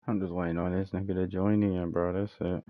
I'm just waiting on this nigga to join in, bro. That's it.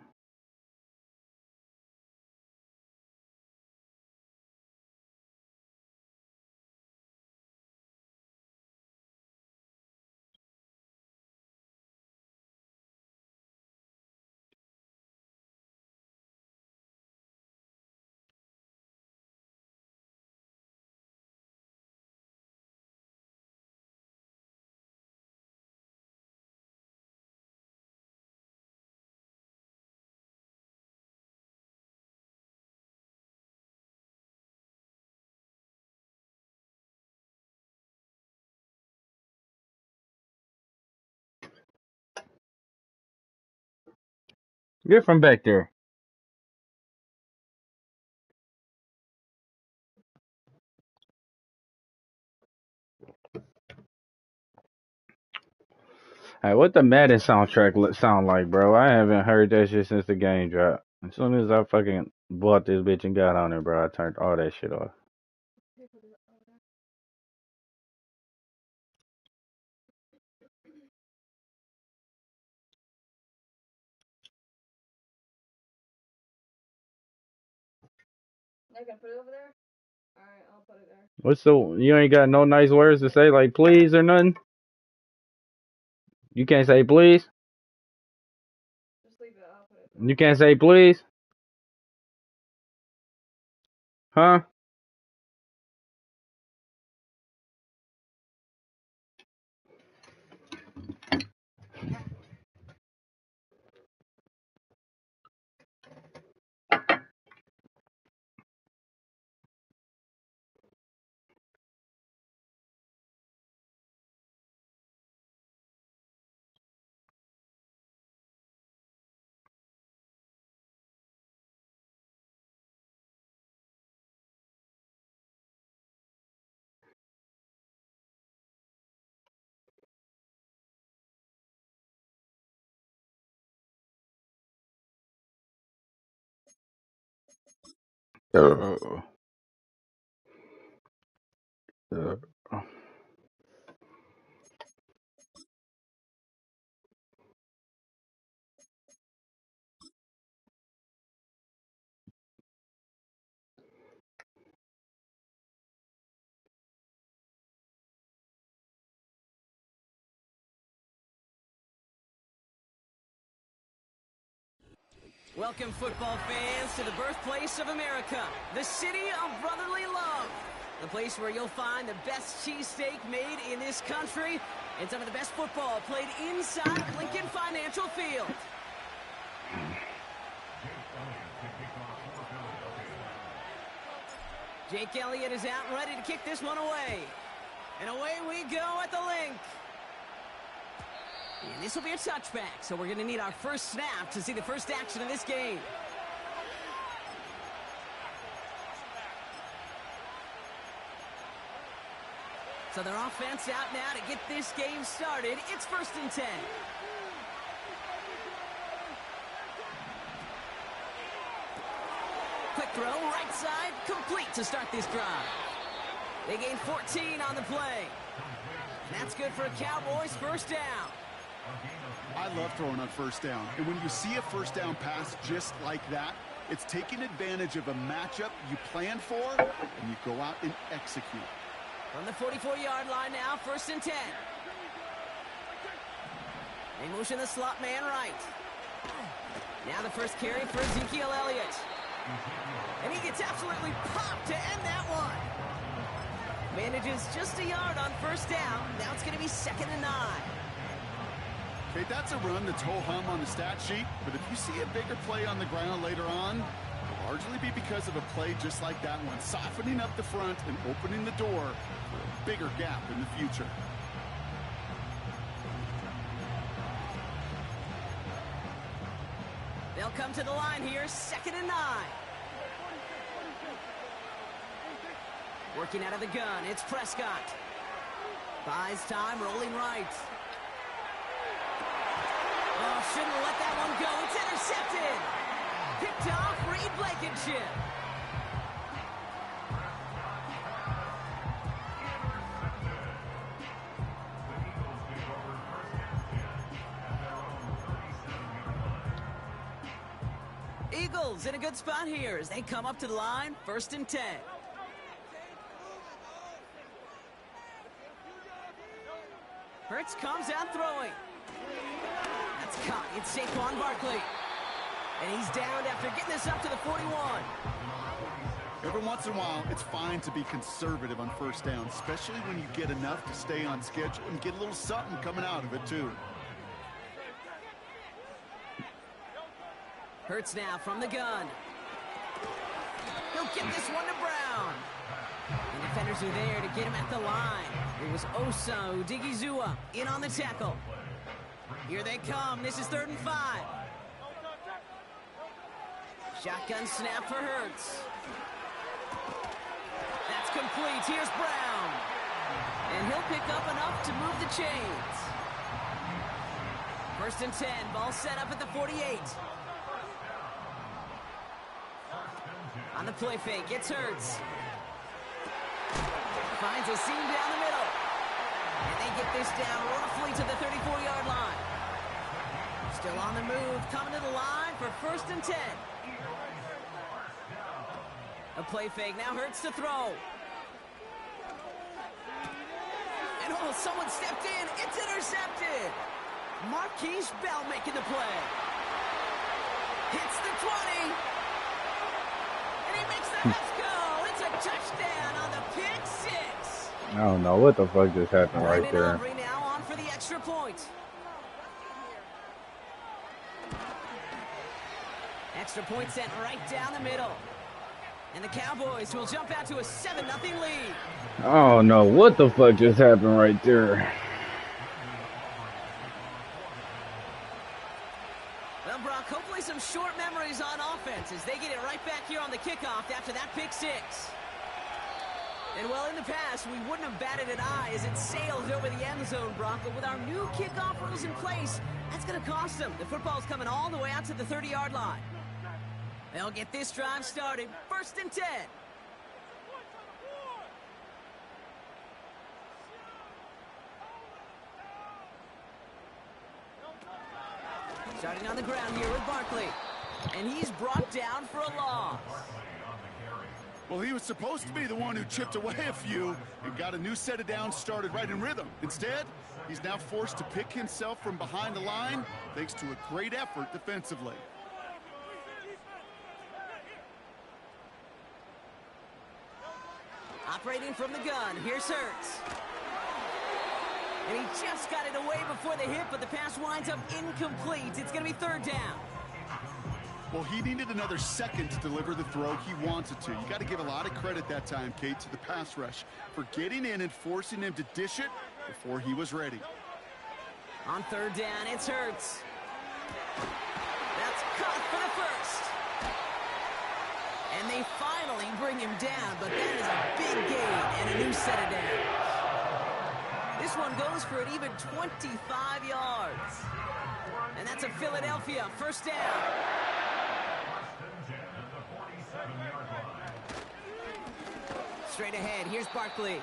Get from back there. Hey, what the Madden soundtrack sound like, bro? I haven't heard that shit since the game dropped. As soon as I fucking bought this bitch and got on it, bro, I turned all that shit off. What's the? You ain't got no nice words to say, like please or nothing. You can't say please. You can't say please, huh? Uh, uh. Welcome, football fans, to the birthplace of America, the city of brotherly love. The place where you'll find the best cheesesteak made in this country and some of the best football played inside Lincoln Financial Field. Jake Elliott is out and ready to kick this one away. And away we go at the link. And this will be a touchback, so we're going to need our first snap to see the first action of this game. So their offense out now to get this game started. It's 1st and 10. Quick throw, right side, complete to start this drive. They gain 14 on the play. And that's good for a Cowboys first down. I love throwing on first down. And when you see a first down pass just like that, it's taking advantage of a matchup you planned for, and you go out and execute. From the 44-yard line now, 1st and 10. They motion the slot man right. Now the first carry for Ezekiel Elliott. And he gets absolutely popped to end that one. Manages just a yard on first down. Now it's going to be 2nd and 9. Okay, that's a run that's ho-hum on the stat sheet, but if you see a bigger play on the ground later on, it'll largely be because of a play just like that one, softening up the front and opening the door for a bigger gap in the future. They'll come to the line here, 2nd and 9. Working out of the gun, it's Prescott. Buys time, rolling right. Oh, shouldn't have let that one go. It's intercepted. Picked off Reed Blankenship. Is in a good spot here as they come up to the line, 1st and 10. Hurts comes out throwing. That's caught. It's Saquon Barkley. And he's downed after getting this up to the 41. Every once in a while, it's fine to be conservative on 1st down, especially when you get enough to stay on schedule and get a little something coming out of it, too. Hurts now from the gun. He'll get this one to Brown. The defenders are there to get him at the line. It was Osa Odigizua in on the tackle. Here they come. This is 3rd and 5. Shotgun snap for Hurts. That's complete. Here's Brown. And he'll pick up enough to move the chains. 1st and 10. Ball set up at the 48. On the play fake, it's Hurts. Finds a seam down the middle. And they get this down roughly to the 34-yard line. Still on the move, coming to the line for 1st and 10. A play fake, now Hurts to throw. And oh, someone stepped in, it's intercepted. Marquise Bell making the play. Hits the 20. And he makes the Mets go. It's a touchdown on the pick 6. I don't know what the fuck just happened right there. Aubrey now on for the extra point. Extra point sent right down the middle. And the Cowboys will jump out to a 7-0 lead. I don't know what the fuck just happened right there. Well, Brock, hopefully some short memories on offense as they get it right back here on the kickoff after that pick 6. And, well, in the past, we wouldn't have batted an eye as it sailed over the end zone, Brock. But with our new kickoff rules in place, that's going to cost them. The football's coming all the way out to the 30-yard line. They'll get this drive started. 1st and 10. Starting on the ground here with Barkley. And he's brought down for a loss. Well, he was supposed to be the one who chipped away a few and got a new set of downs started right in rhythm. Instead, he's now forced to pick himself from behind the line thanks to a great effort defensively. Operating from the gun, here's Hurts. And he just got it away before the hit, but the pass winds up incomplete. It's going to be 3rd down. Well, he needed another second to deliver the throw he wanted to. You got to give a lot of credit that time, Kate, to the pass rush for getting in and forcing him to dish it before he was ready. On 3rd down, it's Hurts. That's caught for the 1st. And they finally bring him down, but that is a big gain and a new set of downs. This one goes for an even 25 yards. And that's a Philadelphia 1st down. Straight ahead, here's Barkley.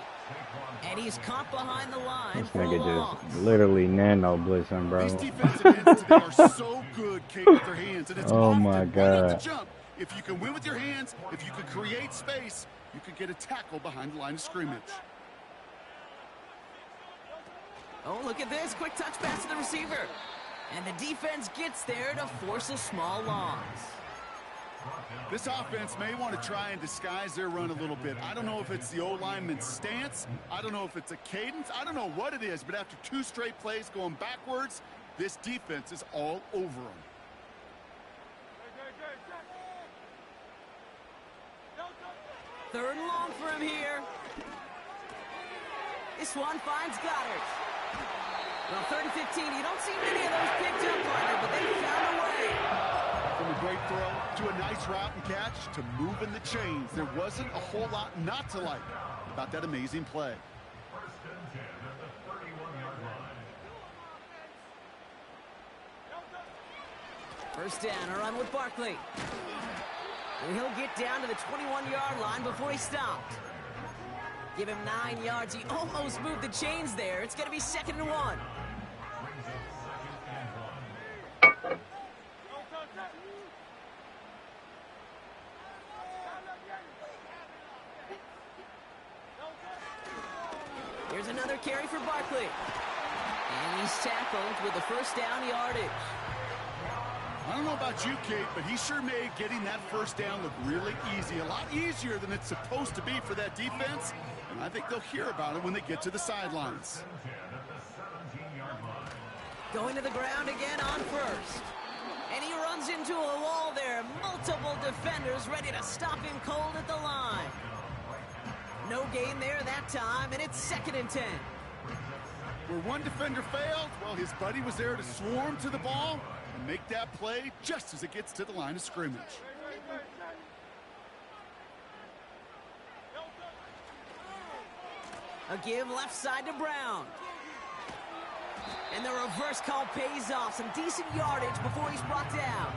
And he's caught behind the line This for a nigga loss. just literally nano blitzing, bro. These defensive ends today are so good, Kate, with their hands. And it's Oh often my right on God. the jump. If you can win with your hands, if you can create space, you can get a tackle behind the line of scrimmage. Oh, look at this. Quick touch pass to the receiver. And the defense gets there to force a small loss. This offense may want to try and disguise their run a little bit. I don't know if it's the O-lineman's stance. I don't know if it's a cadence. I don't know what it is, but after 2 straight plays going backwards, this defense is all over them. Third and long for him here. This one finds Goddard. Well, 3rd and 15. You don't see many of those picked up, partner, but they found a way. From a great throw to a nice route and catch to moving the chains, there wasn't a whole lot not to like about that amazing play. First down, a run with Barkley. And he'll get down to the 21-yard line before he stopped. Give him 9 yards. He almost moved the chains there. It's going to be 2nd and 1. Here's another carry for Barkley. And he's tackled with the first down yardage. I don't know about you, Kate, but he sure made getting that first down look really easy. A lot easier than it's supposed to be for that defense. And I think they'll hear about it when they get to the sidelines. Going to the ground again on first. And he runs into a wall there. Multiple defenders ready to stop him cold at the line. No gain there that time, and it's 2nd and 10. Where one defender failed, well, his buddy was there to swarm to the ball and make that play just as it gets to the line of scrimmage. A give left side to Brown. And the reverse call pays off. Some decent yardage before he's brought down.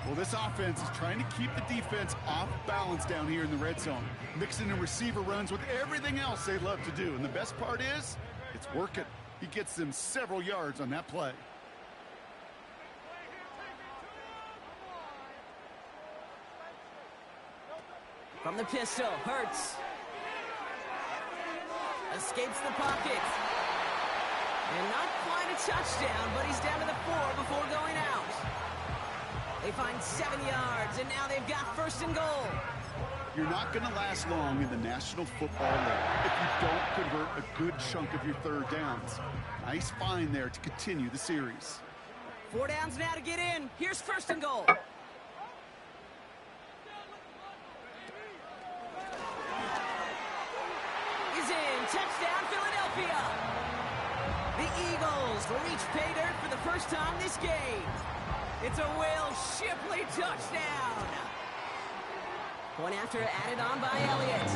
Well, this offense is trying to keep the defense off balance down here in the red zone, mixing in receiver runs with everything else they love to do. And the best part is, it's working. He gets them several yards on that play. From the pistol, Hurts. Escapes the pocket. And not quite a touchdown, but he's down to the 4 before going out. They find 7 yards, and now they've got 1st and goal. You're not going to last long in the National Football League if you don't convert a good chunk of your third downs. Nice find there to continue the series. 4 downs now to get in. Here's 1st and goal. He's in. Touchdown, Philadelphia. The Eagles reach pay dirt for the first time this game. It's a Will Shipley touchdown. Point after added on by Elliott.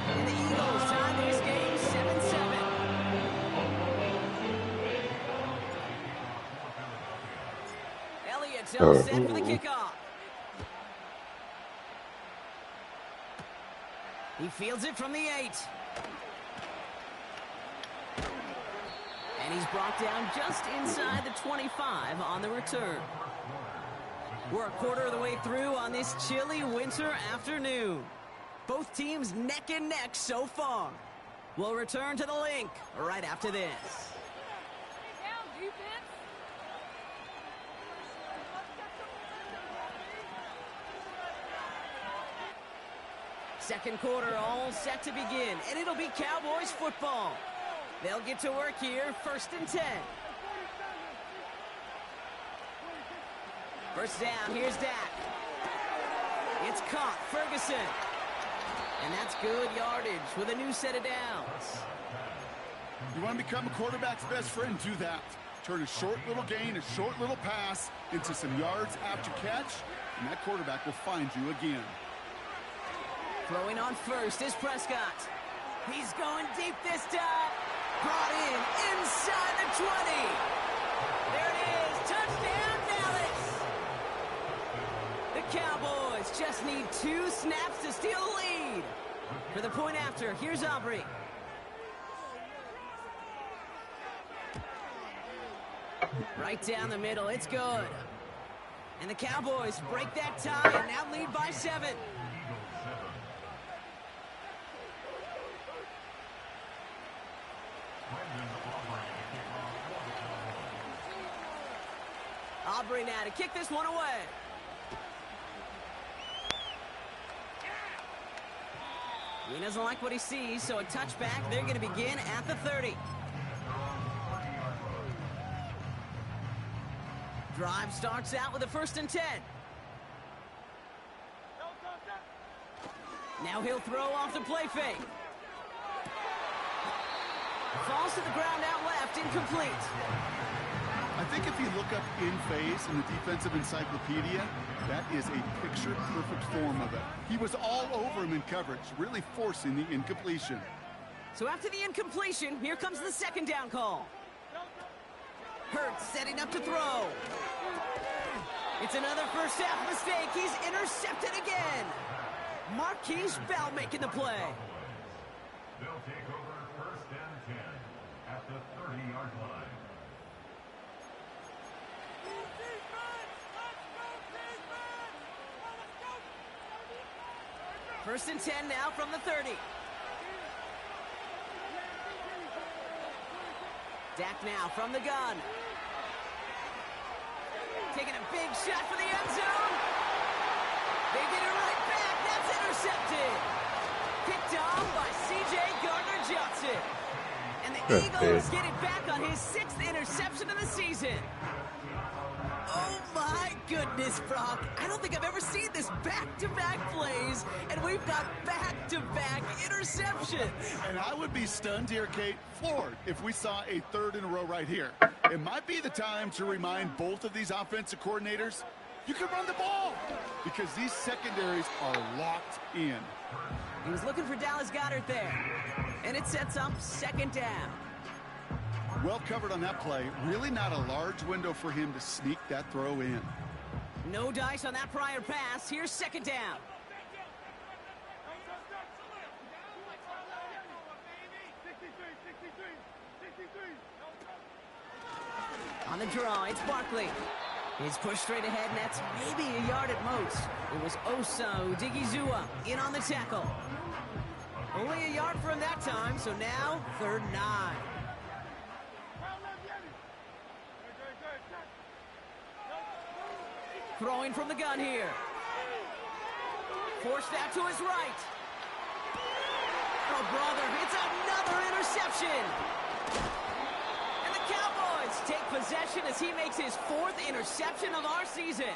And the Eagles tie this game 7-7. Elliott's all set for the kickoff. He fields it from the 8. And he's brought down just inside the 25 on the return. We're a quarter of the way through on this chilly winter afternoon. Both teams neck and neck so far. We'll return to the link right after this. Second quarter all set to begin, and it'll be Cowboys football. They'll get to work here, 1st and 10. First down, here's Dak. It's caught, Ferguson. And that's good yardage with a new set of downs. You want to become a quarterback's best friend, do that. Turn a short little gain, a short little pass into some yards after catch, and that quarterback will find you again. Throwing on first is Prescott. He's going deep this time. Brought in inside the 20. There it is. Touchdown, Dallas. The Cowboys just need 2 snaps to steal the lead. For the point after, here's Aubrey. Right down the middle. It's good. And the Cowboys break that tie and now lead by 7. Aubrey now to kick this one away. He doesn't like what he sees, so a touchback. They're going to begin at the 30. Drive starts out with a 1st and 10. Now he'll throw off the play fake. Falls to the ground out left, incomplete. I think if you look up in phase in the defensive encyclopedia, that is a picture-perfect form of it. He was all over him in coverage, really forcing the incompletion. So after the incompletion, here comes the 2nd down call. Hurts setting up to throw. It's another first half mistake. He's intercepted again. Marquise Bell making the play. They'll take over 1st and 10 at the 30-yard line. 1st and 10 now from the 30. Dak now from the gun. Taking a big shot for the end zone. They get it right back. That's intercepted. Picked off by C.J. Gardner-Johnson. And the Eagles get it back on his 6th interception of the season. Oh, my goodness, Brock. I don't think I've ever seen this back-to-back plays, and we've got back-to-back interceptions. And I would be stunned here, Kate, floored, if we saw a 3rd in a row right here. It might be the time to remind both of these offensive coordinators, you can run the ball, because these secondaries are locked in. He was looking for Dallas Goedert there, and it sets up 2nd down. Well covered on that play. Really not a large window for him to sneak that throw in. No dice on that prior pass. Here's 2nd down. On the draw, it's Barkley. He's pushed straight ahead, and that's maybe a yard at most. It was Osa Odigizua in on the tackle. Only a yard for him that time, so now 3rd and 9. Throwing from the gun here. Forced out to his right. Oh, brother, it's another interception. And the Cowboys take possession as he makes his 4th interception of our season.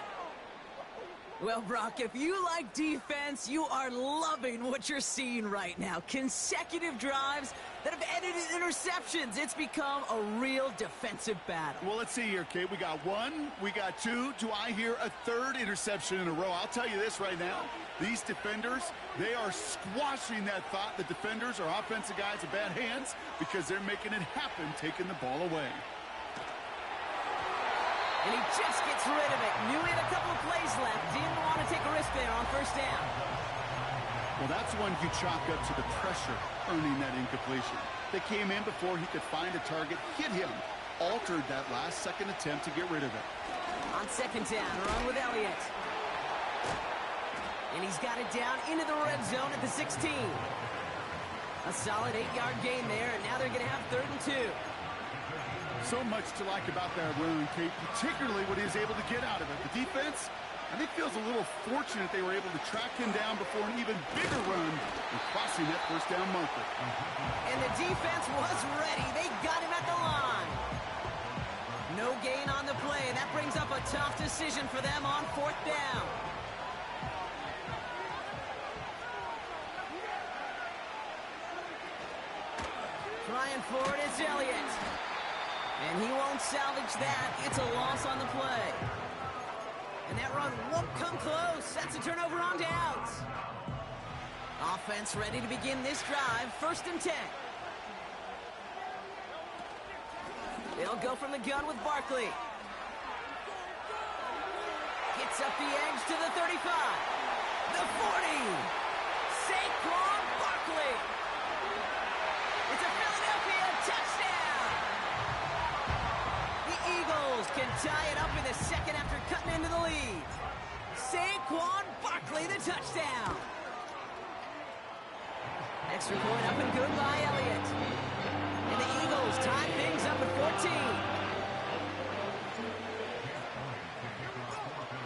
Well, Brock, if you like defense, you are loving what you're seeing right now. Consecutive drives that have ended in interceptions. It's become a real defensive battle. Well, let's see here, Kate. We got 1, we got 2. Do I hear a 3rd interception in a row? I'll tell you this right now. These defenders, they are squashing that thought that defenders or offensive guys have bad hands because they're making it happen, taking the ball away. And he just gets rid of it. Knew he had a couple of plays left. Didn't want to take a risk there on 1st down. Well, that's one you chalk up to the pressure earning that incompletion. They came in before he could find a target, hit him, altered that last-second attempt to get rid of it. On 2nd down, run with Elliott. And he's got it down into the red zone at the 16. A solid 8-yard gain there, and now they're going to have 3rd and 2. So much to like about that run, Kate, particularly what he was able to get out of it. The defense, I think, feels a little fortunate they were able to track him down before an even bigger run and crossing that 1st down marker. And the defense was ready. They got him at the line. No gain on the play. That brings up a tough decision for them on 4th down. Trying for it is Elliott. And he won't salvage that. It's a loss on the play. And that run won't come close. That's a turnover on downs. Offense ready to begin this drive. 1st and 10. They'll go from the gun with Barkley. Gets up the edge to the 35. The 40. Saquon Barkley. It's a Philadelphia touchdown. The Eagles can tie it up in the 2nd after cutting into the lead. Saquon Barkley, the touchdown. Extra point up and good by Elliott. And the Eagles tie things up at 14.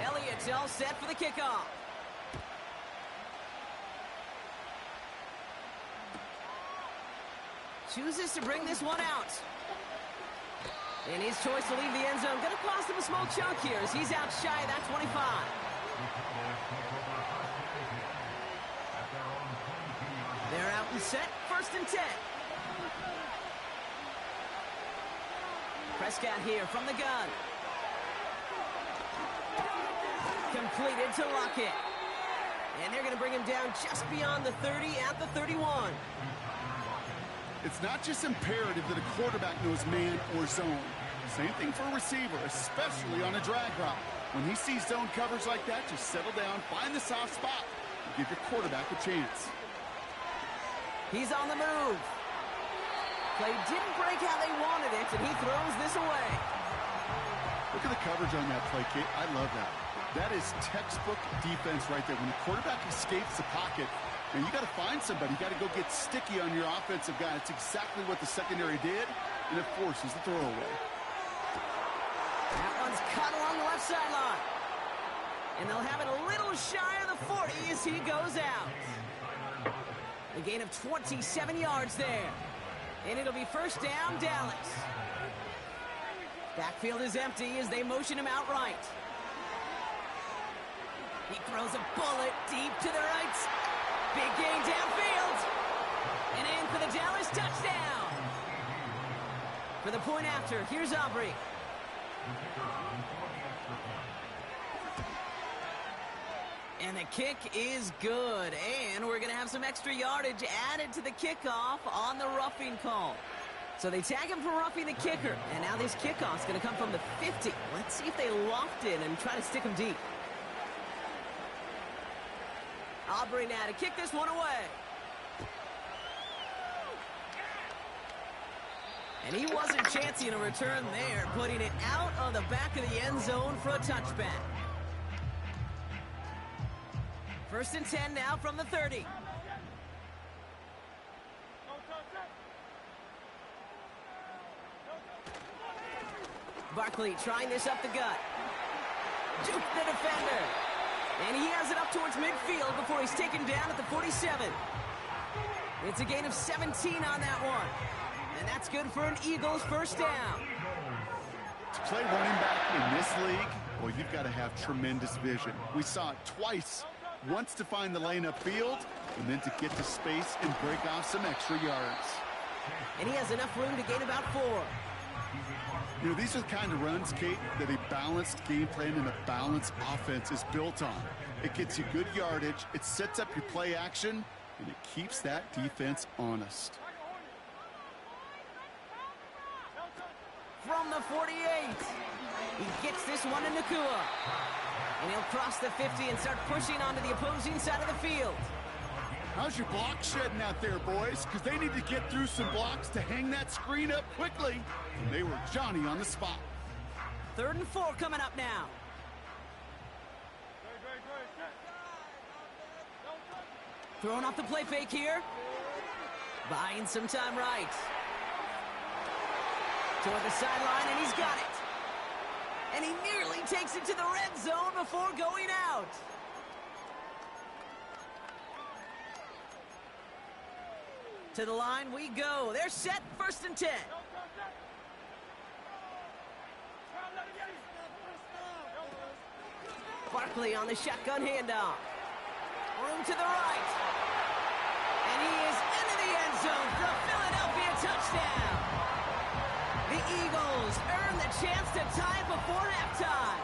Elliott's all set for the kickoff. Chooses to bring this one out. And his choice to leave the end zone going to cost him a small chunk here as he's out shy of that 25. They're out and set. 1st and 10. Prescott here from the gun. Completed to Lockett. And they're going to bring him down just beyond the 30 at the 31. It's not just imperative that a quarterback knows man or zone. Same thing for a receiver, especially on a drag route. When he sees zone coverage like that, just settle down, find the soft spot, and give your quarterback a chance. He's on the move. Play didn't break how they wanted it, and he throws this away. Look at the coverage on that play, Kate. I love that. That is textbook defense right there. When the quarterback escapes the pocket, And you got to find somebody. You got to go get sticky on your offensive guy. It's exactly what the secondary did, and it forces the throwaway. That one's cut along the left sideline. And they'll have it a little shy of the 40 as he goes out. A gain of 27 yards there. And it'll be first down, Dallas. Backfield is empty as they motion him out right. He throws a bullet deep to the right. Big gain downfield. And in for the Dallas touchdown. For the point after, here's Aubrey. And the kick is good. And we're going to have some extra yardage added to the kickoff on the roughing call. So they tag him for roughing the kicker. And now this kickoff's going to come from the 50. Let's see if they loft it and try to stick him deep. Aubrey now to kick this one away. And he wasn't chancing a return there, putting it out of the back of the end zone for a touchback. First and 10 now from the 30. Barkley trying this up the gut. Juke the defender. And he has it up towards midfield before he's taken down at the 47. It's a gain of 17 on that one. And that's good for an Eagles first down. To play running back in this league, well, you've got to have tremendous vision. We saw it twice. Once to find the lane upfield, and then to get to space and break off some extra yards. And he has enough room to gain about 4. You know, these are the kind of runs, Kate, that a balanced game plan and a balanced offense is built on. It gets you good yardage, it sets up your play action, and it keeps that defense honest. From the 48, he gets this one in Nakua. And he'll cross the 50 and start pushing onto the opposing side of the field. How's your block shedding out there, boys? Because they need to get through some blocks to hang that screen up quickly. And they were Johnny on the spot. 3rd and 4 coming up now. Throwing off the play fake here. Buying some time right. Toward the sideline, and he's got it. And he nearly takes it to the red zone before going out. To the line we go. They're set, 1st and 10. Barkley on the shotgun handoff. Room to the right. And he is into the end zone for a Philadelphia touchdown. The Eagles earn the chance to tie before halftime.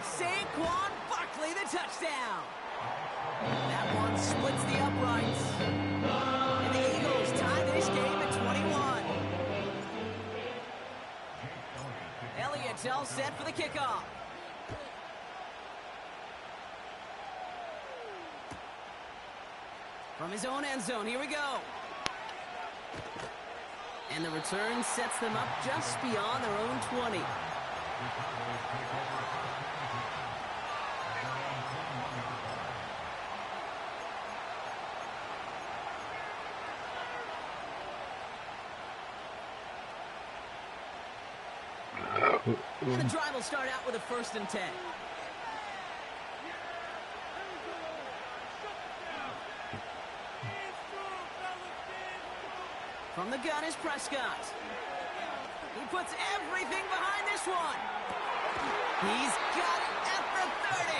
Saquon Barkley, the touchdown. That one splits the uprights. And the Eagles tie this game at 21. Elliott's all set for the kickoff. From his own end zone, here we go. And the return sets them up just beyond their own 20. The drive will start out with a 1st and 10. From the gun is Prescott. He puts everything behind this one. He's got it at the 30.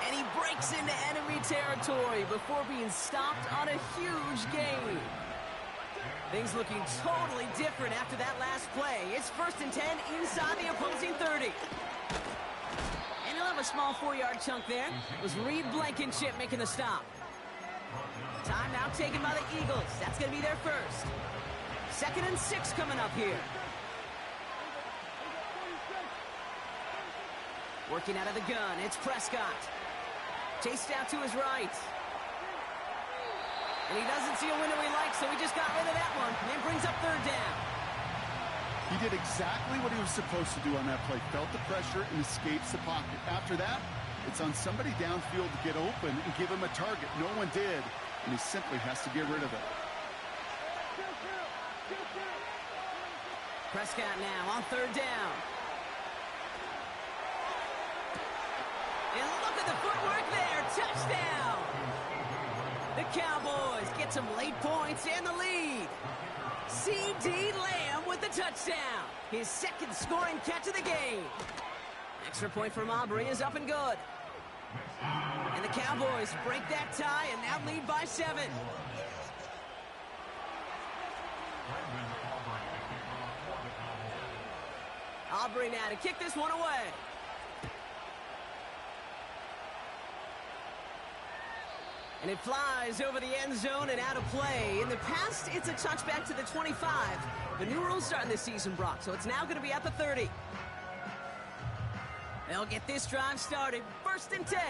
And he breaks into enemy territory before being stopped on a huge gain. Things looking totally different after that last play. It's 1st and 10 inside the opposing 30. And he'll have a small 4-yard chunk there. It was Reed Blankenship making the stop. Timeout taken by the Eagles. That's going to be their first. 2nd and 6 coming up here. Working out of the gun, it's Prescott. Chased out to his right. And he doesn't see a window he likes, so he just got rid of that one. And then brings up 3rd down. He did exactly what he was supposed to do on that play. Felt the pressure and escapes the pocket. After that, It's on somebody downfield to get open and give him a target. No one did, and he simply has to get rid of it. Prescott now on third down. And look at the footwork there. Touchdown! The Cowboys get some late points and the lead. C.D. Lamb with the touchdown. His second scoring catch of the game. Extra point from Aubrey is up and good. And the Cowboys break that tie and now lead by 7. Aubrey now to kick this one away. And it flies over the end zone and out of play. In the past, it's a touchback to the 25. The new rules starting this season, Brock, so it's now going to be at the 30. They'll get this drive started. 1st and 10.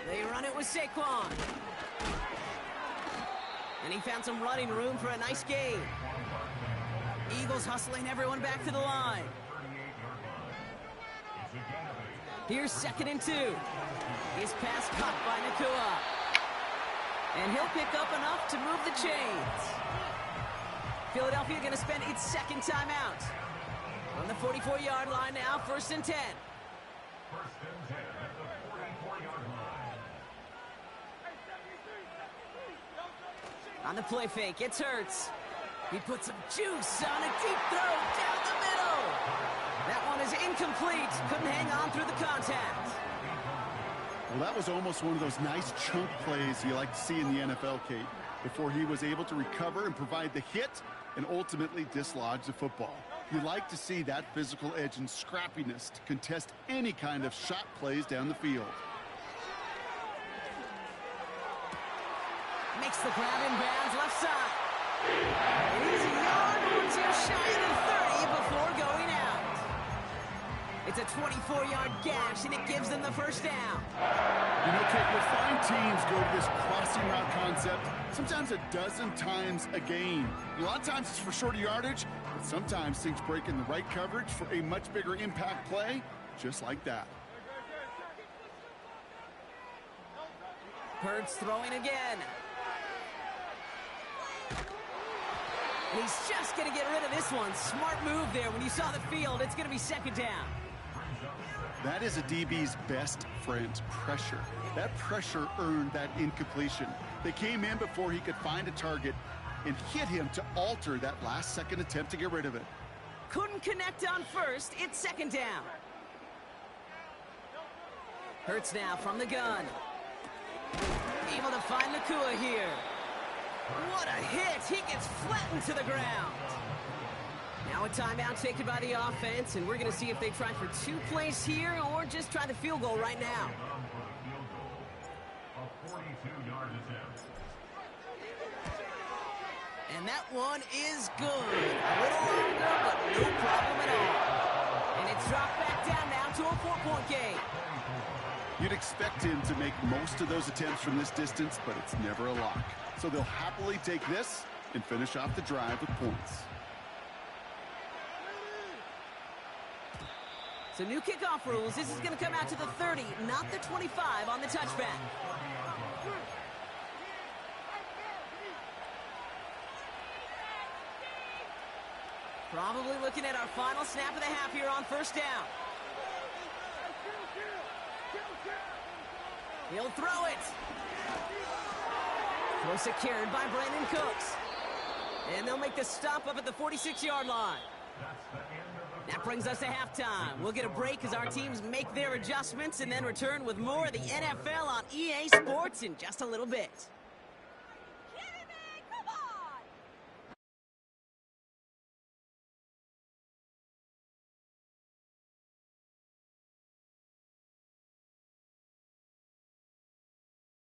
They run it with Saquon. And he found some running room for a nice gain. Eagles hustling everyone back to the line. Here's 2nd and 2. His pass caught by Nakua. And he'll pick up enough to move the chains. Philadelphia going to spend its second timeout. On the 44-yard line now, 1st and 10. 1st and 10 at the 44-yard line. On the play fake, it's Hurts. He puts some juice on a deep throw down the middle. That one is incomplete. Couldn't hang on through the contact. Well, that was almost one of those nice chunk plays you like to see in the NFL, Kate, before he was able to recover and provide the hit and ultimately dislodge the football. You like to see that physical edge and scrappiness to contest any kind of shot plays down the field. Makes the grab in bounds left side. And he's a yard or two shy of the 30 before going out. It's a 24-yard gash, and it gives them the first down. You know, Kate, you'll find teams go to this crossing route concept sometimes a dozen times a game. A lot of times it's for shorter yardage, but sometimes things break in the right coverage for a much bigger impact play, just like that. Hurts throwing again. And he's just going to get rid of this one. Smart move there. When you saw the field, it's going to be 2nd down. That is a DB's best friend, pressure. That pressure earned that incompletion. They came in before he could find a target and hit him to alter that last-second attempt to get rid of it. Couldn't connect on first. It's 2nd down. Hurts now from the gun. Able to find Nakua here. What a hit! He gets flattened to the ground. Now a timeout taken by the offense, and we're going to see if they try for 2 plays here or just try the field goal right now. A 42-yard attempt. And that one is good. A little longer, but no problem at all. And it's dropped back down now to a 4-point game. You'd expect him to make most of those attempts from this distance, but it's never a lock. So they'll happily take this and finish off the drive with points. So new kickoff rules. This is going to come out to the 30, not the 25 on the touchback. Probably looking at our final snap of the half here on 1st down. He'll throw it. Throw secured by Brandon Cooks. And they'll make the stop up at the 46-yard line. That brings us to halftime. We'll get a break as our teams make their adjustments and then return with more of the NFL on EA Sports in just a little bit. Come on!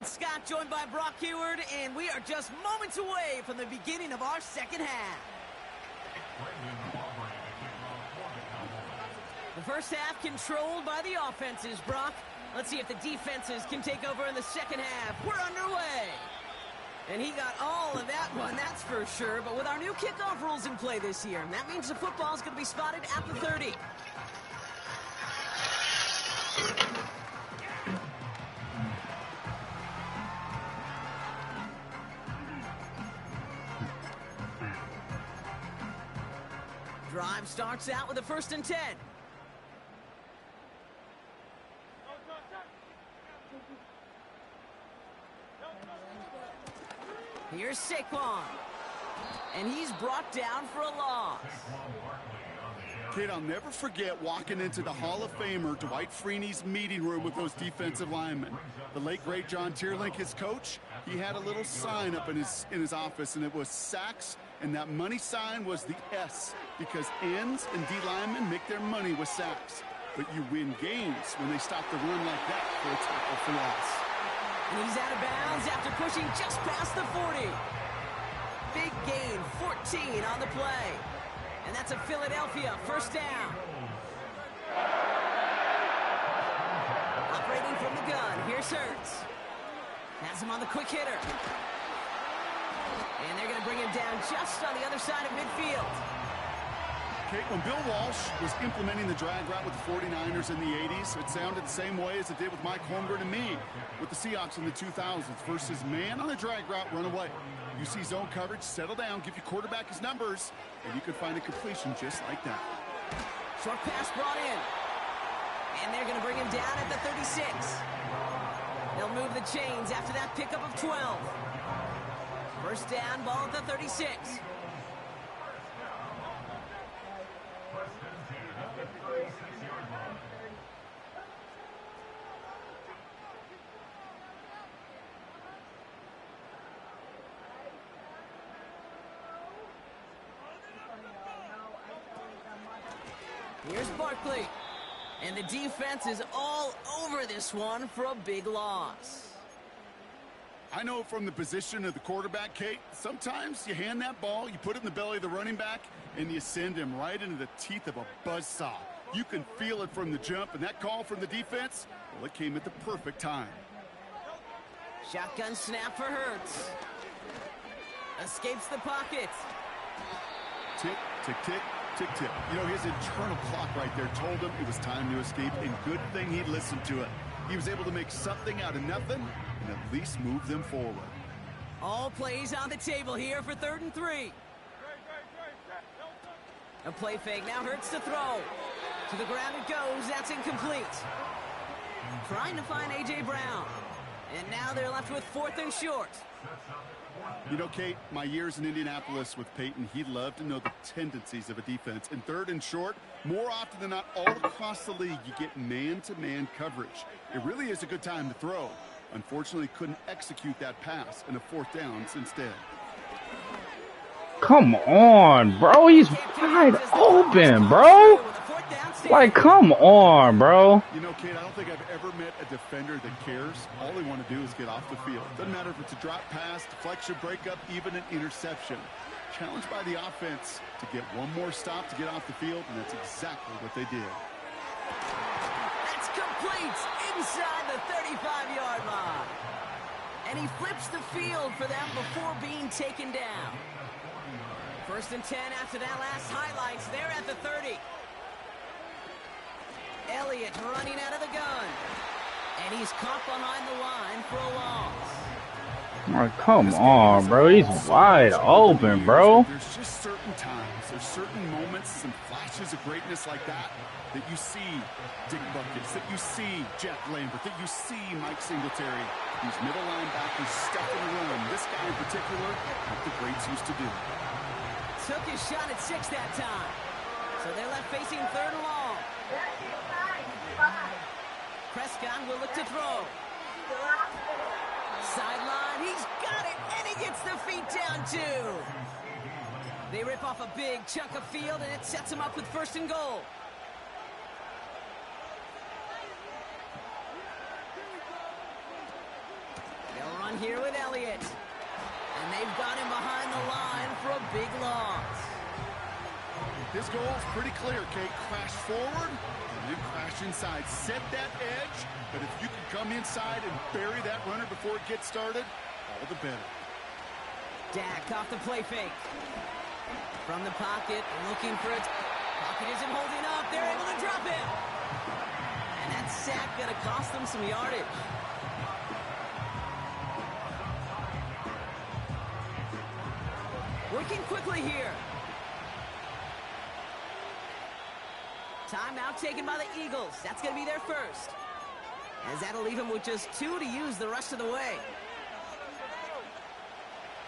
Scott joined by Brock Heward, and we are just moments away from the beginning of our second half. The first half controlled by the offenses, Brock. Let's see if the defenses can take over in the second half. We're underway. And he got all of that one, that's for sure. But with our new kickoff rules in play this year, that means the football is going to be spotted at the 30. Drive starts out with a 1st and 10. Here's Saquon. And he's brought down for a loss. Kid, I'll never forget walking into the Hall of Famer Dwight Freeney's meeting room with those defensive linemen. The late, great John Tierlink, his coach, he had a little sign up in his office, and it was sacks, and that money sign was the S, because ends and D linemen make their money with sacks. But you win games when they stop the run like that for a tackle for loss. And he's out of bounds after pushing just past the 40. Big gain, 14 on the play. And that's a Philadelphia 1st down. Operating from the gun, here's Hurts. Has him on the quick hitter. And they're going to bring him down just on the other side of midfield. Okay, when Bill Walsh was implementing the drag route with the 49ers in the 80s, it sounded the same way as it did with Mike Holmgren and me with the Seahawks in the 2000s versus man on the drag route, run away. You see zone coverage, settle down, give your quarterback his numbers, and you can find a completion just like that. Short pass brought in. And they're going to bring him down at the 36. They'll move the chains after that pickup of 12. 1st down, ball at the 36. Here's Barkley. And the defense is all over this one for a big loss. I know from the position of the quarterback, Kate, sometimes you hand that ball, you put it in the belly of the running back, and you send him right into the teeth of a buzzsaw. You can feel it from the jump, and that call from the defense, well, it came at the perfect time. Shotgun snap for Hurts. Escapes the pocket. Tick, tick, tick, tick, tick. You know, his internal clock right there told him it was time to escape, and good thing he listened to it. He was able to make something out of nothing and at least move them forward. All plays on the table here for 3rd and 3. A play fake, now Hurts to throw. To the ground it goes, that's incomplete. Trying to find A.J. Brown. And now they're left with 4th and short. You know, Kate, my years in Indianapolis with Peyton, he loved to know the tendencies of a defense. In 3rd and short, more often than not, all across the league, you get man-to-man coverage. It really is a good time to throw. Unfortunately, couldn't execute that pass, and a 4th down instead. Come on, bro. He's wide open, bro. Like, come on, bro. You know, Kate, I don't think I've ever met a defender that cares. All they want to do is get off the field. Doesn't matter if it's a drop pass, deflection, breakup, even an interception. Challenged by the offense to get one more stop to get off the field, and that's exactly what they did. That's complete inside the 35-yard line. And he flips the field for them before being taken down. 1st and 10 after that last highlights. They're at the 30. Elliott running out of the gun. And he's caught behind the line for a loss. Oh, come on, bro. He's wide open, bro. There's just certain times, there's certain moments and flashes of greatness like that that you see Dick Buckets, that you see Jeff Lambert, that you see Mike Singletary. These middle linebackers stuffing the run. This guy in particular, what the greats used to do. Took his shot at 6 that time. So they're left facing 3rd and long. Prescott will look to throw. Sideline, he's got it, and he gets the feet down too. They rip off a big chunk of field, and it sets him up with 1st and goal. They'll run here with Elliott. And they've got him behind the line for a big loss. His goal is pretty clear, Kate. Crash forward and then crash inside. Set that edge, but if you can come inside and bury that runner before it gets started, all the better. Dak off the play fake. From the pocket, looking for it. Pocket isn't holding up. They're able to drop him. And that sack going to cost them some yardage. Working quickly here. Timeout taken by the Eagles. That's going to be their first. As that'll leave him with just 2 to use the rest of the way.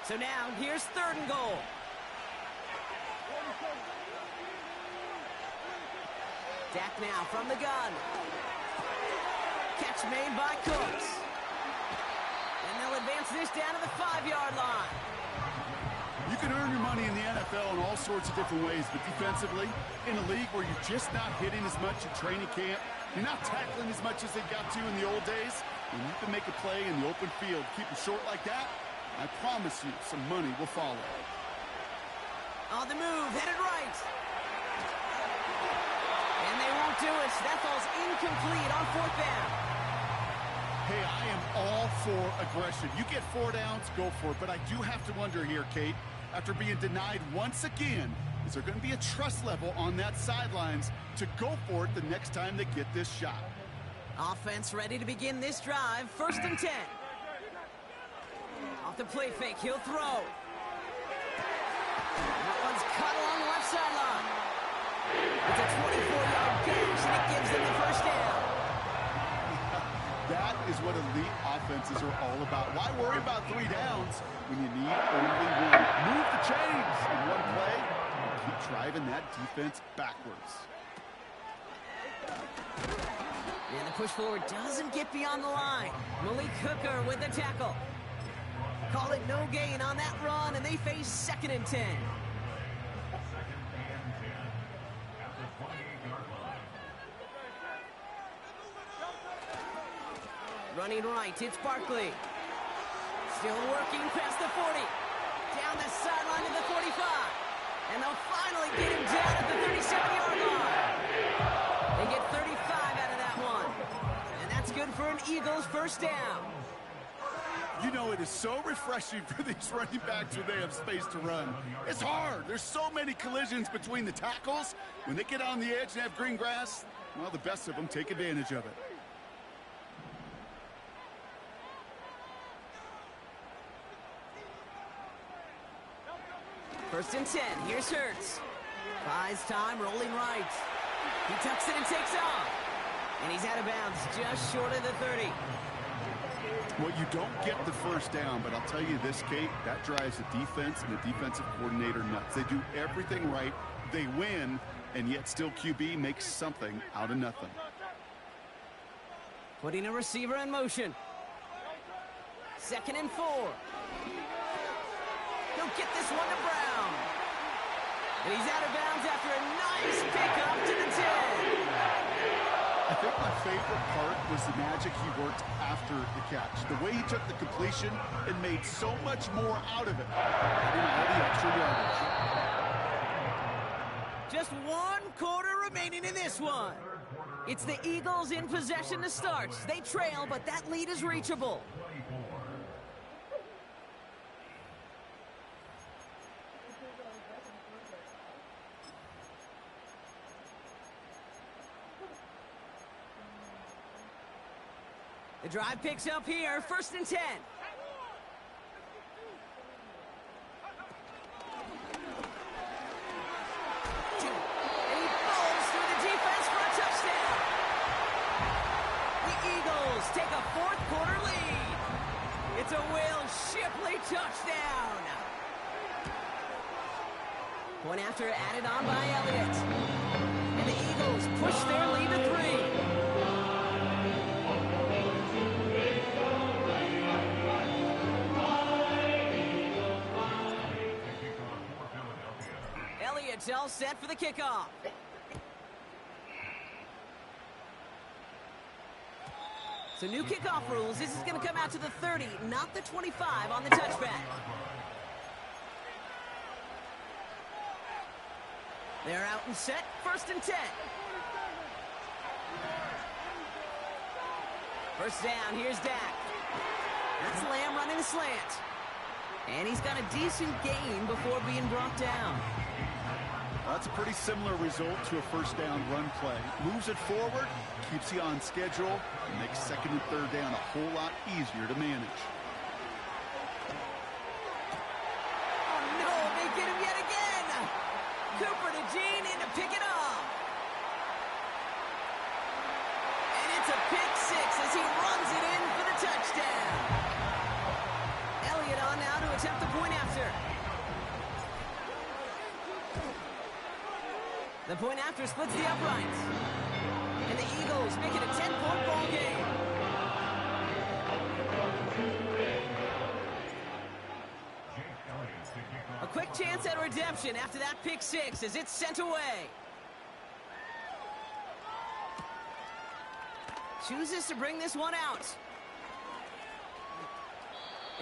So now, here's 3rd and goal. Dak now from the gun. Catch made by Cooks. And they'll advance this down to the 5-yard line. You can earn your money in the NFL in all sorts of different ways, but defensively, in a league where you're just not hitting as much at training camp, you're not tackling as much as they got to in the old days, when you can make a play in the open field, keep it short like that, I promise you some money will follow. On the move, headed right. And they won't do it. That falls incomplete on 4th down. Hey, I am all for aggression. You get 4 downs, go for it. But I do have to wonder here, Kate, after being denied once again, is there going to be a trust level on that sidelines to go for it the next time they get this shot? Offense ready to begin this drive. 1st and 10. Off the play fake, he'll throw. That one's cut along the left sideline. It's a 24-yard gash, and it gives them the 1st down. That is what elite offenses are all about. Why worry about 3 downs when you need only 1? Move the chains in one play and keep driving that defense backwards. And the push forward doesn't get beyond the line. Malik Hooker with the tackle. Call it no gain on that run, and they face 2nd and 10. Running right, it's Barkley. Still working past the 40. Down the sideline to the 45. And they'll finally get him down at the 37-yard line. They get 35 out of that one. And that's good for an Eagles 1st down. You know, it is so refreshing for these running backs when they have space to run. It's hard. There's so many collisions between the tackles. When they get on the edge and have green grass, well, the best of them take advantage of it. First and 10, here's Hurts. Buys time, rolling right. He tucks it and takes off. And he's out of bounds, just short of the 30. Well, you don't get the 1st down, but I'll tell you this, Kate, that drives the defense and the defensive coordinator nuts. They do everything right, they win, and yet still QB makes something out of nothing. Putting a receiver in motion. 2nd and 4. He'll get this one to Brown. And he's out of bounds after a nice pickup to the 10. I think my favorite part was the magic he worked after the catch. The way he took the completion and made so much more out of it. Adding all the extra yardage. Just 1 quarter remaining in this one. It's the Eagles in possession to start. They trail, but that lead is reachable. The drive picks up here, 1st and 10. And he falls through the defense for a touchdown. The Eagles take a 4th quarter lead. It's a Will Shipley touchdown. Point after added on by Elliott. And the Eagles push their lead to 3. It's all set for the kickoff. So new kickoff rules. This is going to come out to the 30, not the 25 on the touchback. They're out and set. 1st and 10. 1st down. Here's Dak. That's Lamb running a slant. And he's got a decent gain before being brought down. That's a pretty similar result to a first down run play. Moves it forward, keeps you on schedule, and makes second and third down a whole lot easier to manage. Oh no, they get him yet again! Cooper to Gene in to pick it off. And it's a pick six as he runs it in for the touchdown. Elliott on now to attempt the point after. The point after splits the uprights. And the Eagles make it a 10-point ball game. A quick chance at redemption after that pick six as it's sent away. Chooses to bring this one out.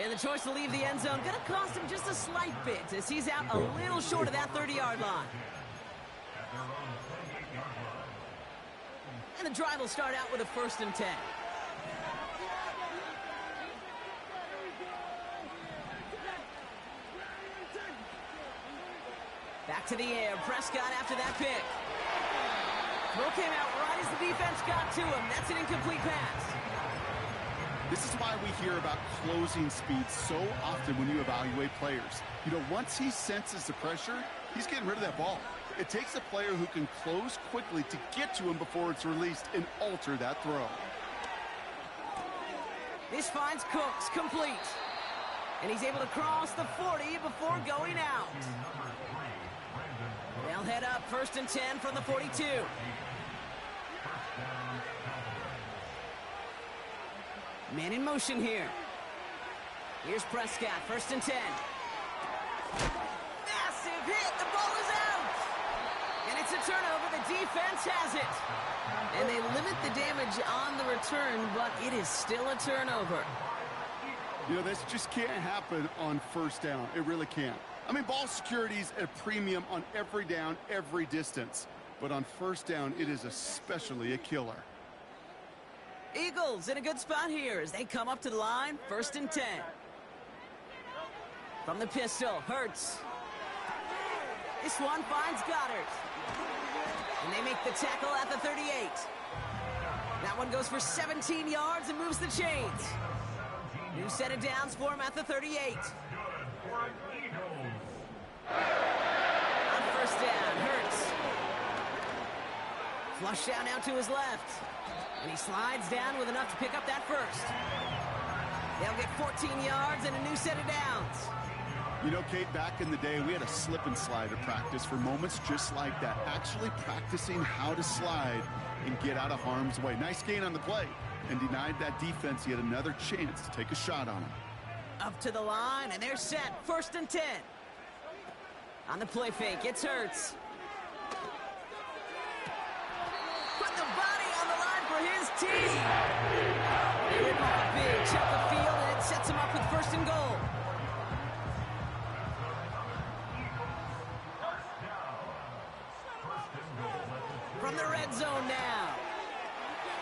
And the choice to leave the end zone going to cost him just a slight bit as he's out a little short of that 30-yard line. And the drive will start out with a 1st and 10. Back to the air. Prescott after that pick. Throw came out right as the defense got to him. That's an incomplete pass. This is why we hear about closing speed so often when you evaluate players. You know, once he senses the pressure, he's getting rid of that ball. It takes a player who can close quickly to get to him before it's released and alter that throw. This finds Cooks complete. And he's able to cross the 40 before going out. They'll head up 1st and 10 from the 42. Man in motion here. Here's Prescott, 1st and 10. Massive hit, the ball is out! And it's a turnover, the defense has it. And they limit the damage on the return, but it is still a turnover. You know, this just can't happen on 1st down. It really can't. I mean, ball security's at a premium on every down, every distance. But on 1st down, it is especially a killer. Eagles in a good spot here as they come up to the line, 1st and 10. From the pistol, Hurts. This one finds Goddard. And they make the tackle at the 38. That one goes for 17 yards and moves the chains. New set of downs for him at the 38. On 1st down, Hurts. Flush down now to his left. And he slides down with enough to pick up that first. They'll get 14 yards and a new set of downs. You know, Kate, back in the day, we had a slip and slide at practice for moments just like that. Actually practicing how to slide and get out of harm's way. Nice gain on the play. And denied that defense yet another chance to take a shot on him. Up to the line, and they're set. 1st and 10. On the play fake, it's Hurts. Put the body on the line for his team. They rip off a big chunk of field, and it sets him up with 1st and goal. From the red zone now.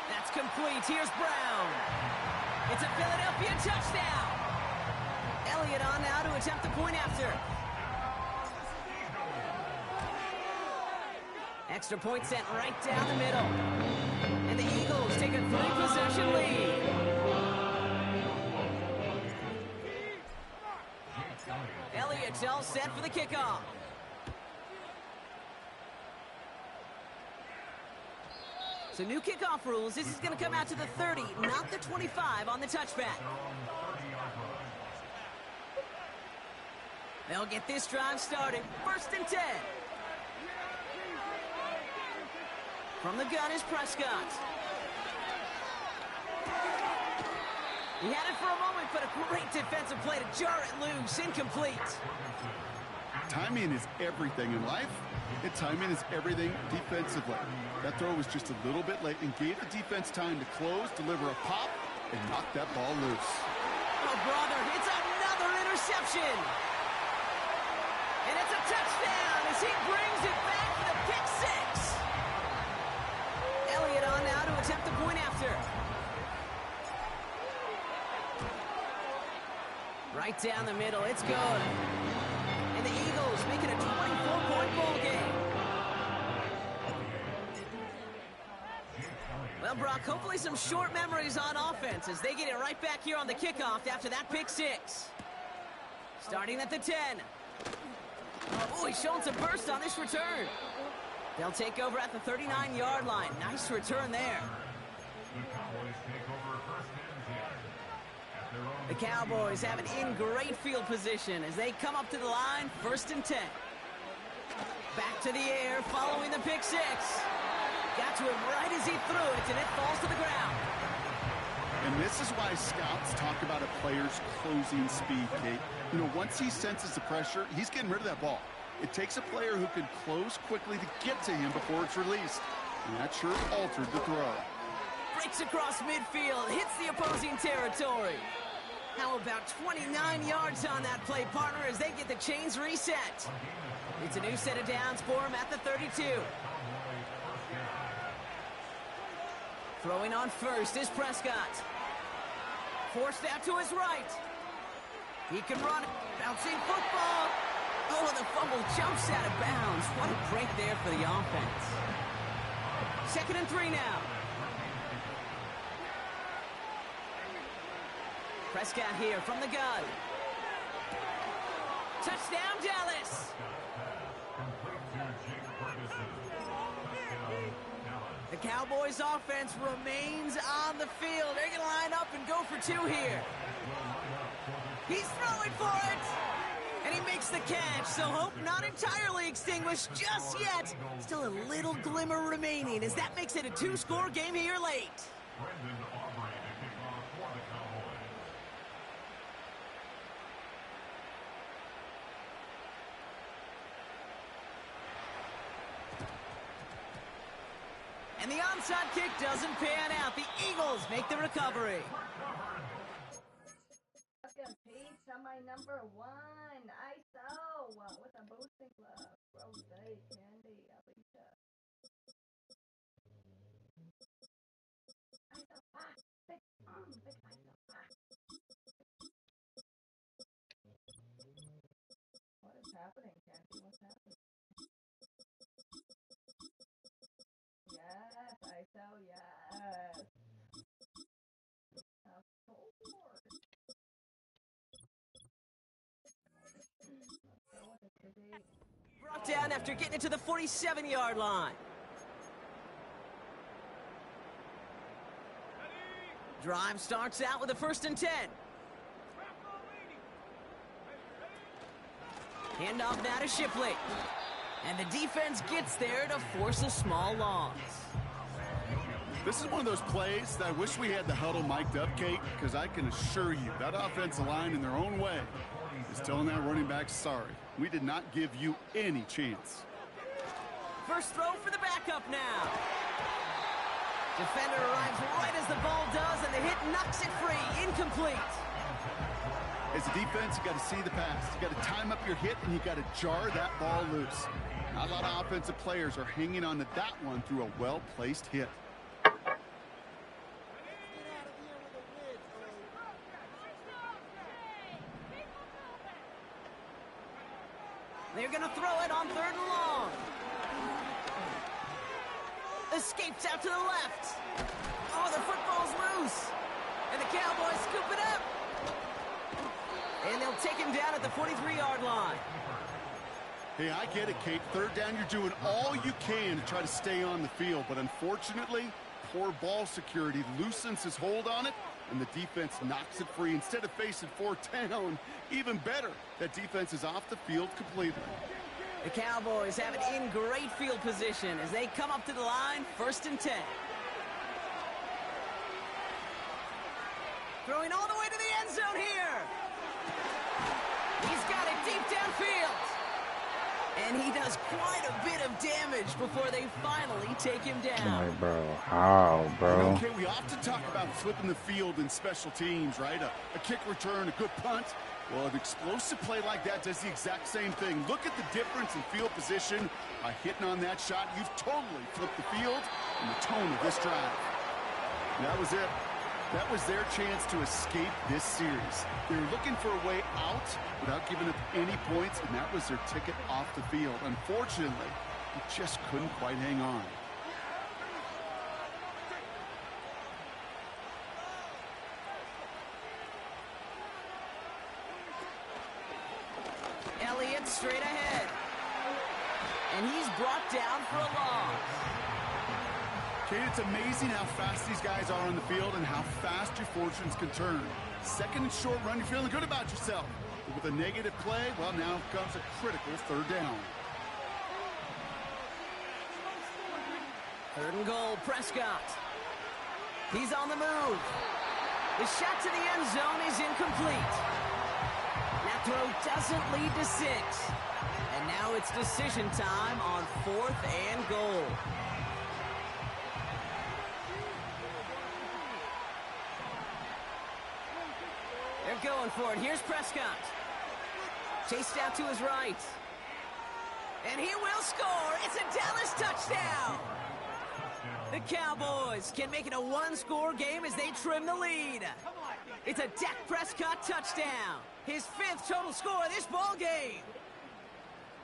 That's complete. Here's Brown. It's a Philadelphia touchdown. Elliott on now to attempt the point after. Extra point sent right down the middle. And the Eagles take a 3-possession lead. Elliott's all set for the kickoff. So new kickoff rules. This is going to come out to the 30, not the 25 on the touchback. They'll get this drive started. 1st and 10. From the gun is Prescott. He had it for a moment, but a great defensive play to jar it loose. Incomplete. Timing is everything in life, and timing is everything defensively. That throw was just a little bit late and gave the defense time to close, deliver a pop, and knock that ball loose. Oh, brother, it's another interception. And it's a touchdown as he brings it back for the pick six. Elliott on now to attempt the point after. Right down the middle. It's good. And the Eagles make it a 24-point ball game. Well, Brock, hopefully some short memories on offense as they get it right back here on the kickoff after that pick six. Starting at the 10. Oh, he's showing some burst on this return. They'll take over at the 39-yard line. Nice return there. The Cowboys have it in great field position as they come up to the line, 1st and 10. Back to the air following the pick six. Got to him right as he threw it, and it falls to the ground. And this is why scouts talk about a player's closing speed, Kate. You know, once he senses the pressure, he's getting rid of that ball. It takes a player who can close quickly to get to him before it's released. And that sure altered the throw. Breaks across midfield, hits the opposing territory. How about 29 yards on that play, partner, as they get the chains reset. It's a new set of downs for him at the 32. Throwing on first is Prescott. Forced out to his right. He can run. Bouncing football. Oh, the fumble jumps out of bounds. What a break there for the offense. 2nd and 3 now. Prescott here from the gun. Touchdown, Dallas. The Cowboys offense remains on the field. They're going to line up and go for 2 here. He's throwing for it. And he makes the catch, so hope not entirely extinguished just yet. Still a little glimmer remaining as that makes it a 2-score game here late. And the onside kick doesn't pan out. The Eagles make the recovery. Pizza, my number 1. ISO with a boosting glove. Rose candy, Alicia. ISO, big ISO. What is happening, Candy? What's happening? Yes, ISO, yes. Of course. Brought down after getting it to the 47-yard line. Drive starts out with a 1st and 10. Handoff now to Shipley. And the defense gets there to force a small loss. This is one of those plays that I wish we had the huddle mic'd up, Kate, because I can assure you that offensive line in their own way is telling that running back, sorry, we did not give you any chance. First throw for the backup now. Defender arrives right as the ball does, and the hit knocks it free. Incomplete. As a defense, you got to see the pass. You got to time up your hit, and you got to jar that ball loose. Not a lot of offensive players are hanging on to that one through a well-placed hit. They're going to throw it on 3rd and long. Escapes out to the left. Oh, the football's loose. And the Cowboys scoop it up. And they'll take him down at the 43-yard line. Hey, I get it, Kate. 3rd down, you're doing all you can to try to stay on the field. But unfortunately, poor ball security loosens his hold on it, and the defense knocks it free. Instead of facing 4th down, even better, that defense is off the field completely. The Cowboys have it in great field position as they come up to the line, 1st and 10. Throwing all the way to the end zone here. He's got it deep downfield. And he does quite a bit of damage before they finally take him down. Like, bro, how, bro? Okay, we often talk about flipping the field in special teams, right? A kick return, a good punt. Well, an explosive play like that does the exact same thing. Look at the difference in field position. By hitting on that shot, you've totally flipped the field and the tone of this drive. And that was it. That was their chance to escape this series. They were looking for a way out without giving up any points, and that was their ticket off the field. Unfortunately, they just couldn't quite hang on. Elliott straight ahead. And he's brought down for a loss. Kate, it's amazing how fast these guys are on the field and how fast your fortunes can turn. Second and short run, you're feeling good about yourself. But with a negative play, well, now comes a critical third down. Third and goal, Prescott. He's on the move. The shot to the end zone is incomplete. That throw doesn't lead to 6. And now it's decision time on 4th and goal. They're going for it. Here's Prescott. Chased out to his right. And he will score. It's a Dallas touchdown. The Cowboys can make it a one-score game as they trim the lead. It's a Dak Prescott touchdown. His 5th total score of this ball game.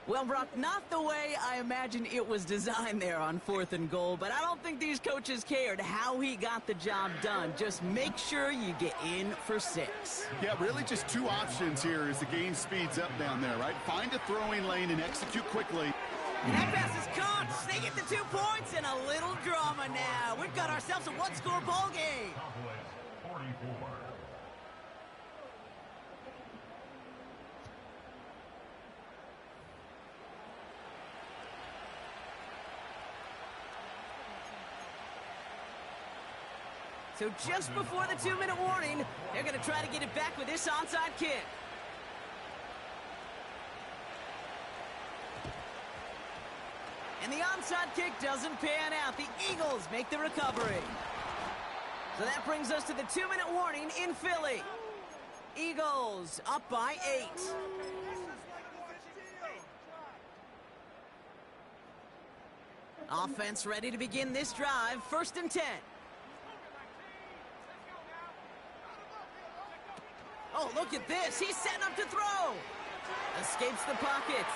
Well, Brock, not the way I imagined it was designed there on 4th and goal, but I don't think these coaches cared how he got the job done. Just make sure you get in for 6. Yeah, really just 2 options here as the game speeds up down there, right? Find a throwing lane and execute quickly. And that pass is caught. They get the 2 points and a little drama now. We've got ourselves a one-score ball game. Cowboys 44. So just before the 2-minute warning, they're going to try to get it back with this onside kick. And the onside kick doesn't pan out. The Eagles make the recovery. So that brings us to the 2-minute warning in Philly. Eagles up by 8. Offense ready to begin this drive. 1st and 10. Oh, look at this. He's setting up to throw. Escapes the pocket.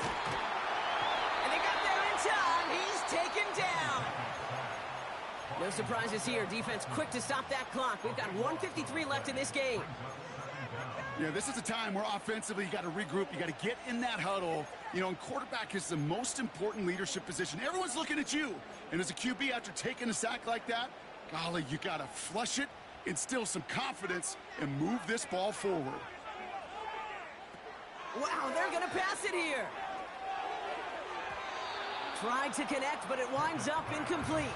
And they got there in time. He's taken down. No surprises here. Defense quick to stop that clock. We've got 1:53 left in this game. Yeah, this is a time where offensively you got to regroup. You got to get in that huddle. You know, and quarterback is the most important leadership position. Everyone's looking at you. And as a QB, after taking a sack like that, golly, you got to flush it, instill some confidence, and move this ball forward. Wow, they're going to pass it here. Tried to connect, but it winds up incomplete.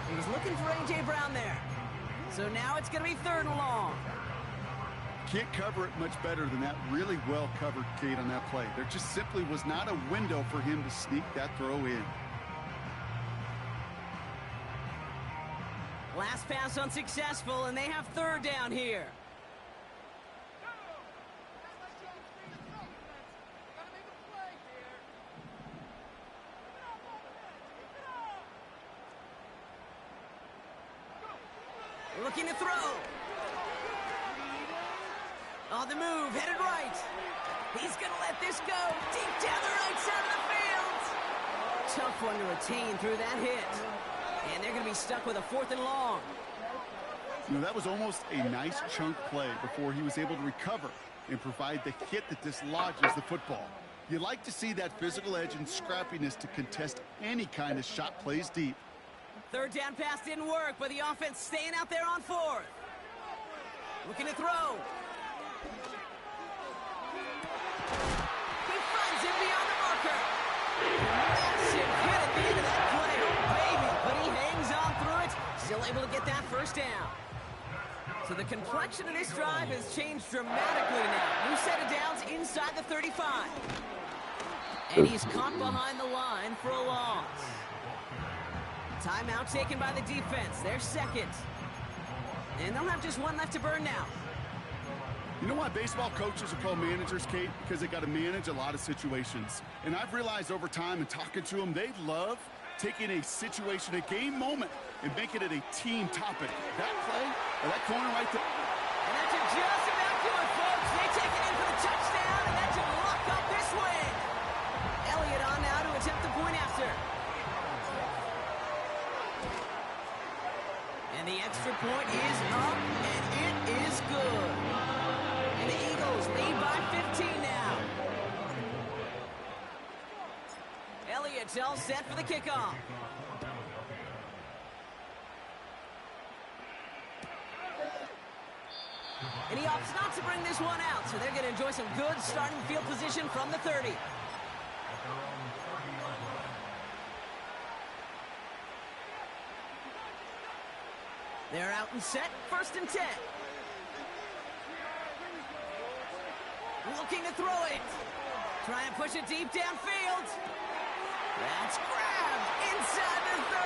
He was looking for A.J. Brown there. So now it's going to be 3rd and long. Can't cover it much better than that. Really well covered, Kate, on that play. There just simply was not a window for him to sneak that throw in. Last pass unsuccessful, and they have 3rd down here. Looking to throw. On the move, headed right. He's going to let this go deep down the right side of the field. Tough one to retain through that hit. And they're going to be stuck with a 4th and long. You know, that was almost a nice chunk play before he was able to recover and provide the hit that dislodges the football. You like to see that physical edge and scrappiness to contest any kind of shot plays deep. 3rd down pass didn't work, but the offense staying out there on 4th. Looking to throw. He finds it beyond the marker. Massive hit at the end of that play. Oh, baby. But he hangs on through it. Still able to get that 1st down. So the complexion of this drive has changed dramatically now. New set of downs inside the 35. And he's caught behind the line for a loss. Timeout taken by the defense. They're 2nd. And they'll have just 1 left to burn now. You know why baseball coaches are called managers, Kate? Because they got to manage a lot of situations. And I've realized over time in talking to them, they love taking a situation, a game moment, and making it a team topic. That play, or that corner right there. And that should just about do it, folks. They take it in for the touchdown, and that should lock up this win. Elliott on now to attempt the point after. And the extra point is up, and it is good. And the Eagles lead by 15 now. Elliott's all set for the kickoff. And he opts not to bring this one out, so they're going to enjoy some good starting field position from the 30. They're out and set, 1st and 10. Looking to throw it. Trying to push it deep downfield. That's grabbed inside the 30.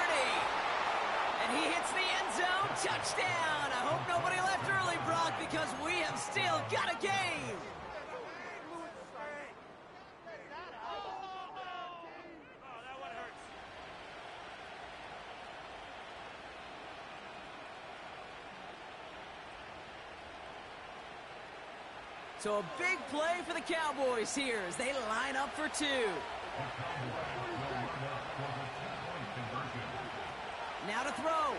And he hits the end zone. Touchdown. I hope nobody left early, Brock, because we have still got a game. So a big play for the Cowboys here as they line up for 2. Now to throw.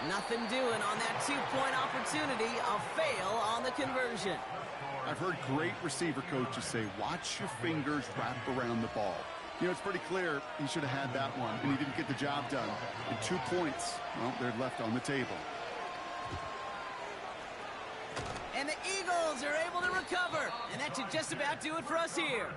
Nothing doing on that 2-point opportunity. A fail on the conversion. I've heard great receiver coaches say, watch your fingers wrap around the ball. You know, it's pretty clear he should have had that one, and he didn't get the job done. And 2 points, well, they're left on the table. And the Eagles are able to recover. And that should just about do it for us here.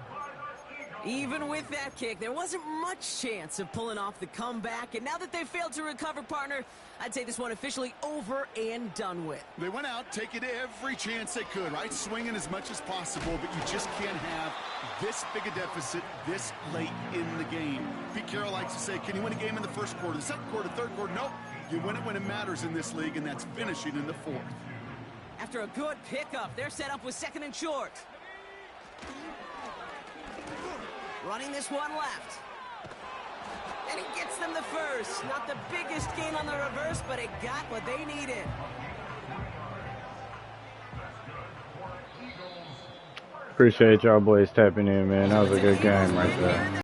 Even with that kick, there wasn't much chance of pulling off the comeback. And now that they failed to recover, partner, I'd say this one officially over and done with. They went out taking every chance they could, right? Swinging as much as possible, but you just can't have this big a deficit this late in the game. Pete Carroll likes to say, can you win a game in the 1st quarter, the 2nd quarter, 3rd quarter? Nope. You win it when it matters in this league, and that's finishing in the 4th. After a good pickup, they're set up with 2nd and short. Running this one left. And he gets them the 1st. Not the biggest gain on the reverse, but it got what they needed. Appreciate y'all boys tapping in, man. That was a good game right there.